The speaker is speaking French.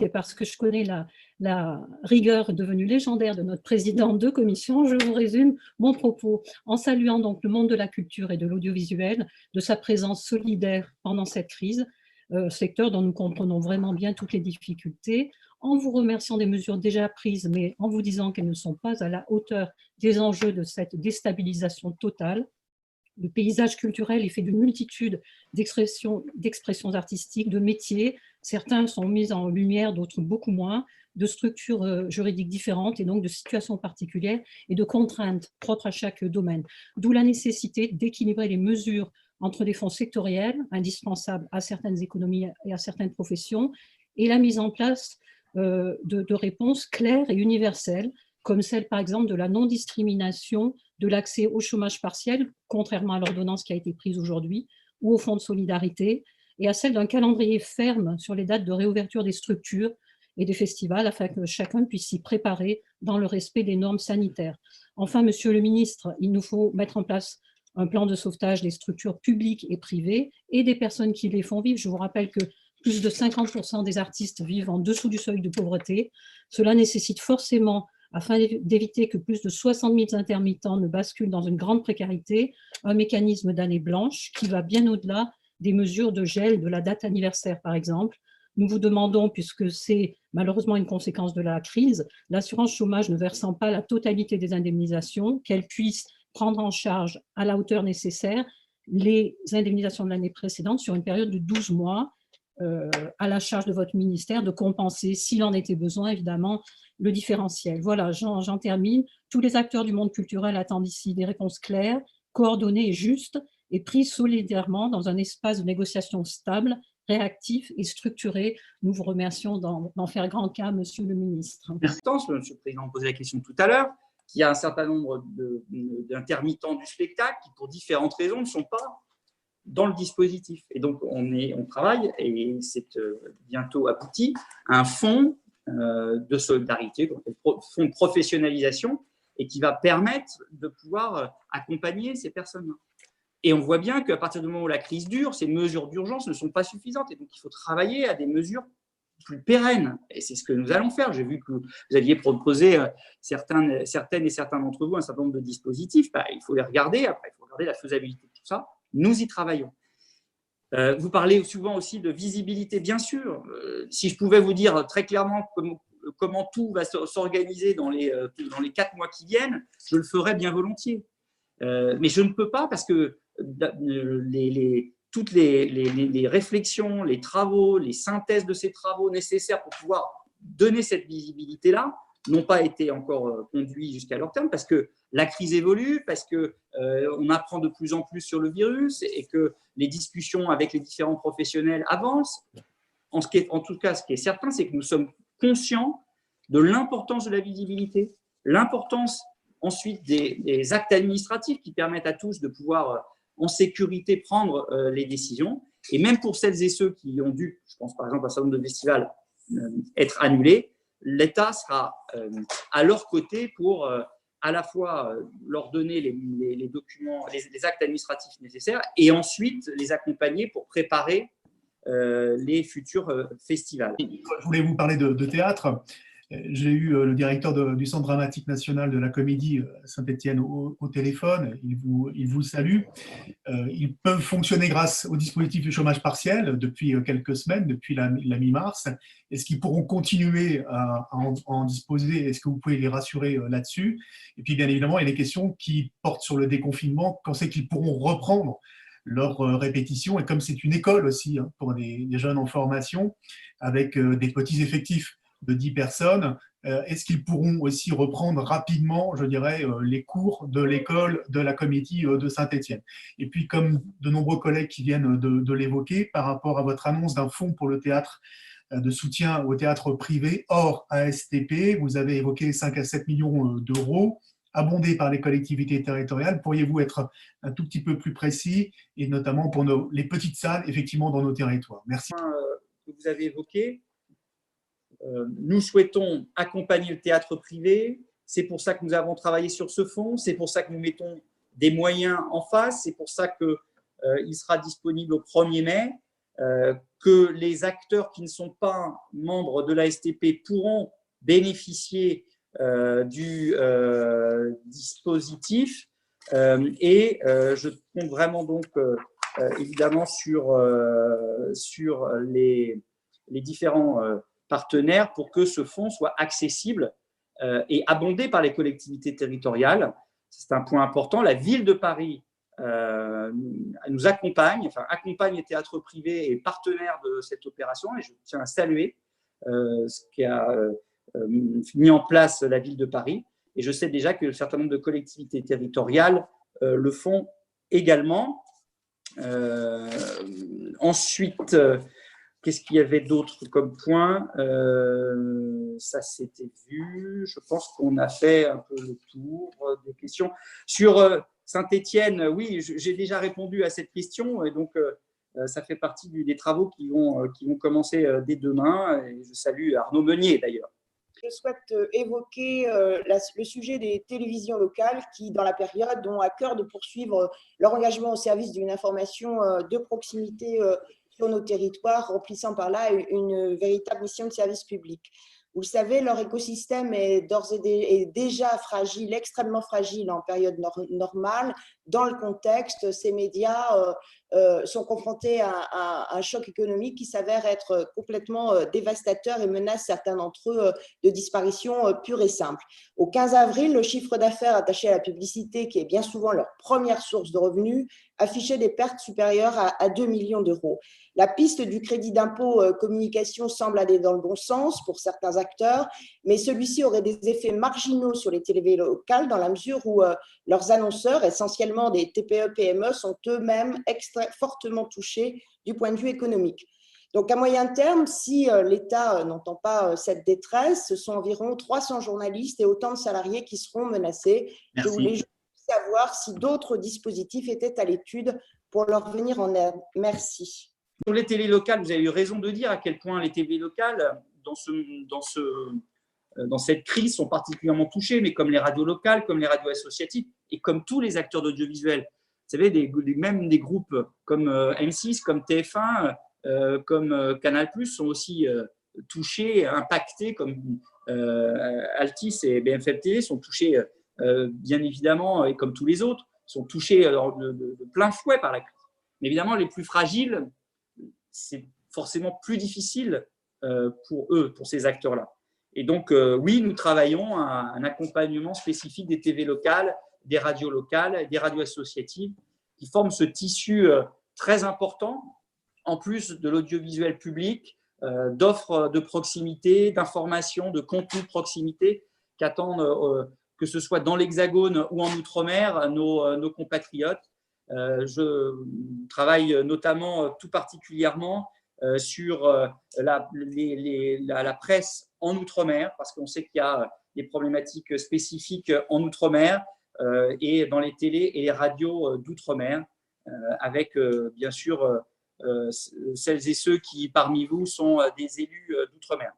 et parce que je connais la rigueur devenue légendaire de notre président de commission, je vous résume mon propos en saluant donc le monde de la culture et de l'audiovisuel, de sa présence solidaire pendant cette crise, secteur dont nous comprenons vraiment bien toutes les difficultés, en vous remerciant des mesures déjà prises, mais en vous disant qu'elles ne sont pas à la hauteur des enjeux de cette déstabilisation totale. Le paysage culturel est fait d'une multitude d'expressions artistiques, de métiers. Certains sont mis en lumière, d'autres beaucoup moins, de structures juridiques différentes et donc de situations particulières et de contraintes propres à chaque domaine. D'où la nécessité d'équilibrer les mesures entre les fonds sectoriels, indispensables à certaines économies et à certaines professions, et la mise en place de réponses claires et universelles, comme celle par exemple de la non-discrimination de l'accès au chômage partiel, contrairement à l'ordonnance qui a été prise aujourd'hui, ou au fonds de solidarité, et à celle d'un calendrier ferme sur les dates de réouverture des structures et des festivals, afin que chacun puisse s'y préparer dans le respect des normes sanitaires. Enfin, Monsieur le ministre, il nous faut mettre en place un plan de sauvetage des structures publiques et privées et des personnes qui les font vivre. Je vous rappelle que plus de 50% des artistes vivent en dessous du seuil de pauvreté. Cela nécessite forcément, afin d'éviter que plus de 60 000 intermittents ne basculent dans une grande précarité, un mécanisme d'année blanche qui va bien au-delà des mesures de gel de la date anniversaire, par exemple. Nous vous demandons, puisque c'est malheureusement une conséquence de la crise, l'assurance chômage ne versant pas la totalité des indemnisations, qu'elle puisse prendre en charge à la hauteur nécessaire les indemnisations de l'année précédente sur une période de 12 mois, à la charge de votre ministère de compenser, s'il en était besoin, évidemment, le différentiel. Voilà, j'en termine. Tous les acteurs du monde culturel attendent ici des réponses claires, coordonnées et justes, et prises solidairement dans un espace de négociation stable, réactif et structuré. Nous vous remercions d'en faire grand cas, Monsieur le ministre. Merci. Monsieur le Président posait la question tout à l'heure, qu'il y a un certain nombre d'intermittents du spectacle qui, pour différentes raisons, ne sont pas dans le dispositif. Et donc, on travaille, et c'est bientôt abouti, à un fonds de solidarité, un fonds de professionnalisation, et qui va permettre de pouvoir accompagner ces personnes-là. Et on voit bien qu'à partir du moment où la crise dure, ces mesures d'urgence ne sont pas suffisantes. Et donc, il faut travailler à des mesures plus pérennes. Et c'est ce que nous allons faire. J'ai vu que vous aviez proposé, certaines et certains d'entre vous, un certain nombre de dispositifs. Il faut les regarder. Après, il faut regarder la faisabilité de tout ça. Nous y travaillons. Vous parlez souvent aussi de visibilité, bien sûr. Si je pouvais vous dire très clairement comment tout va s'organiser dans les 4 mois qui viennent, je le ferais bien volontiers. Mais je ne peux pas parce que toutes les réflexions, les travaux, les synthèses de ces travaux nécessaires pour pouvoir donner cette visibilité-là n'ont pas été encore conduits jusqu'à leur terme parce que la crise évolue, parce qu'on apprend de plus en plus sur le virus et que les discussions avec les différents professionnels avancent. En tout cas, ce qui est certain, c'est que nous sommes conscients de l'importance de la visibilité, l'importance ensuite des actes administratifs qui permettent à tous de pouvoir en sécurité prendre les décisions. Et même pour celles et ceux qui ont dû, je pense par exemple à un certain nombre de festivals, être annulés, l'État sera à leur côté pour à la fois leur donner les documents, les actes administratifs nécessaires et ensuite les accompagner pour préparer les futurs festivals. Je voulais vous parler de théâtre. J'ai eu le directeur du Centre dramatique national de la Comédie Saint-Étienne au téléphone. Il vous salue. Ils peuvent fonctionner grâce au dispositif du chômage partiel depuis quelques semaines, depuis la mi-mars. Est-ce qu'ils pourront continuer à en disposer? Est-ce que vous pouvez les rassurer là-dessus? Et puis, bien évidemment, il y a des questions qui portent sur le déconfinement. Quand c'est qu'ils pourront reprendre leur répétition? Et comme c'est une école aussi pour des jeunes en formation, avec des petits effectifs de 10 personnes, est-ce qu'ils pourront aussi reprendre rapidement, je dirais, les cours de l'école de la Comédie de Saint-Étienne? Et puis, comme de nombreux collègues qui viennent de l'évoquer, par rapport à votre annonce d'un fonds pour le théâtre, de soutien au théâtre privé hors ASTP, vous avez évoqué 5 à 7 millions d'euros abondés par les collectivités territoriales. Pourriez-vous être un tout petit peu plus précis, et notamment pour les petites salles, effectivement, dans nos territoires? Merci. Que vous avez évoqué, nous souhaitons accompagner le théâtre privé. C'est pour ça que nous avons travaillé sur ce fonds. C'est pour ça que nous mettons des moyens en face. C'est pour ça qu'il sera disponible au 1er mai. que les acteurs qui ne sont pas membres de l'ASTP pourront bénéficier du dispositif. Et je compte vraiment donc évidemment sur les différents partenaires pour que ce fonds soit accessible et abondé par les collectivités territoriales. C'est un point important. La ville de Paris nous accompagne, enfin accompagne les théâtres privés et partenaires de cette opération, et je tiens à saluer ce qu'a mis en place la ville de Paris. Et je sais déjà que un certain nombre de collectivités territoriales le font également. Ensuite, qu'est-ce qu'il y avait d'autre comme point? Ça s'était vu. Je pense qu'on a fait un peu le tour des questions. Sur Saint-Étienne, oui, j'ai déjà répondu à cette question. Et donc, ça fait partie des travaux qui vont commencer dès demain. Et je salue Arnaud Meunier, d'ailleurs. Je souhaite évoquer le sujet des télévisions locales qui, dans la période, ont à cœur de poursuivre leur engagement au service d'une information de proximité sur nos territoires, remplissant par là une véritable mission de service public. Vous le savez, leur écosystème est déjà fragile, extrêmement fragile en période normale. Dans le contexte, ces médias sont confrontés à un choc économique qui s'avère être complètement dévastateur et menace certains d'entre eux de disparition pure et simple. Au 15 avril, le chiffre d'affaires attaché à la publicité, qui est bien souvent leur première source de revenus, affichait des pertes supérieures à 2 millions d'euros. La piste du crédit d'impôt communication semble aller dans le bon sens pour certains acteurs, mais celui-ci aurait des effets marginaux sur les télévisions locales dans la mesure où leurs annonceurs, essentiellement des TPE-PME, sont eux-mêmes fortement touchés du point de vue économique. Donc, à moyen terme, si l'État n'entend pas cette détresse, ce sont environ 300 journalistes et autant de salariés qui seront menacés. Merci. Je voulais juste savoir si d'autres dispositifs étaient à l'étude pour leur venir en aide. Merci. Pour les télés locales, vous avez eu raison de dire à quel point les télés locales, dans cette crise, sont particulièrement touchées, mais comme les radios locales, comme les radios associatives et comme tous les acteurs d'audiovisuel. Vous savez, même des groupes comme M6, comme TF1, comme Canal+, sont aussi touchés, impactés, comme Altis et BFM TV sont touchés, bien évidemment, et comme tous les autres, sont touchés de plein fouet par la crise. Mais évidemment, les plus fragiles, c'est forcément plus difficile pour eux, pour ces acteurs-là. Et donc, oui, nous travaillons à un accompagnement spécifique des TV locales, des radios locales, des radios associatives, qui forment ce tissu très important, en plus de l'audiovisuel public, d'offres de proximité, d'informations, de contenus de proximité qu'attendent, que ce soit dans l'Hexagone ou en Outre-mer, nos compatriotes. Je travaille notamment tout particulièrement sur la presse en Outre-mer, parce qu'on sait qu'il y a des problématiques spécifiques en Outre-mer et dans les télés et les radios d'Outre-mer, avec bien sûr celles et ceux qui parmi vous sont des élus d'Outre-mer.